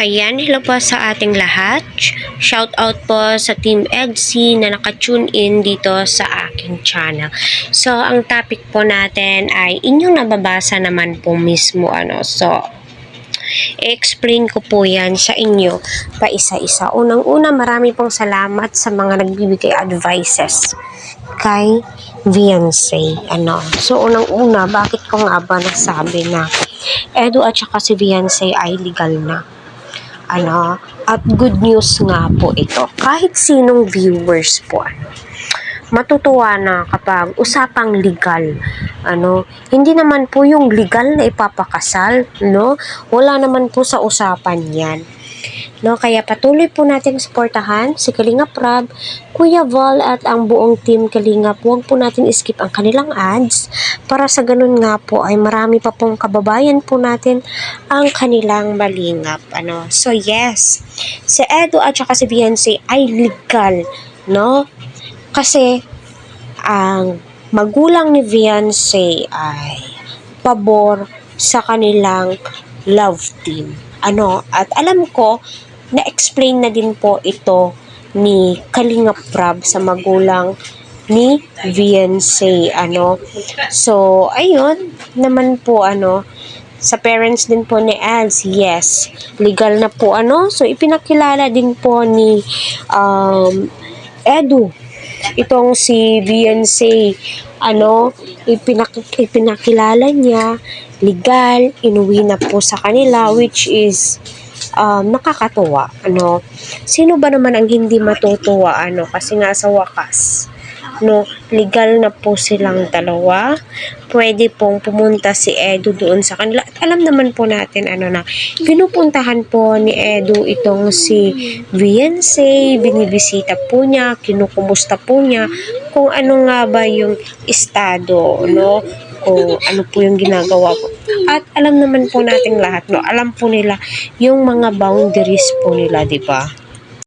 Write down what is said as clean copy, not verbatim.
Ayan, hello po sa ating lahat. Shout out po sa Team EDC na naka-tune in dito sa aking channel. So, ang topic po natin ay inyong nababasa naman po mismo. So, i-explain ko po yan sa inyo pa isa-isa. Unang-una, marami pong salamat sa mga nagbibigay advices kay Viancy. So, unang-una, bakit ko nga ba nasabi na Edu at saka si Viancy ay legal na? At good news nga po ito. Kahit sinong viewers po, matutuwa na kapag usapang legal. Hindi naman po yung legal na ipapakasal, no? Wala naman po sa usapan yan. No, kaya patuloy po natin suportahan si Kalingap Rab, Kuya Val at ang buong team Kalingap. Huwag po natin skip ang kanilang ads para sa ganun nga po ay marami pa pong kababayan po natin ang kanilang malingap. So yes, si Edu at saka si Viancy ay legal, no? Kasi ang magulang ni Viancy ay pabor sa kanilang love team. At alam ko, na-explain na din po ito ni Kalingap Rab sa magulang ni Viancy. So, ayun, naman po, sa parents din po ni Els, yes, legal na po, So, ipinakilala din po ni Edu itong si Viancy, ipinakilala niya, legal, inuwi na po sa kanila, which is nakakatuwa. Sino ba naman ang hindi matutuwa, kasi nga sa wakas, legal na po silang dalawa. Pwede pong pumunta si Edu doon sa kanila. At alam naman po natin, na pinupuntahan po ni Edu itong si Viancy, binibisita po niya, kinukumusta po niya kung ano nga ba yung estado, kung ano po yung ginagawa po. At alam naman po natin lahat, alam po nila yung mga boundaries po nila, di ba?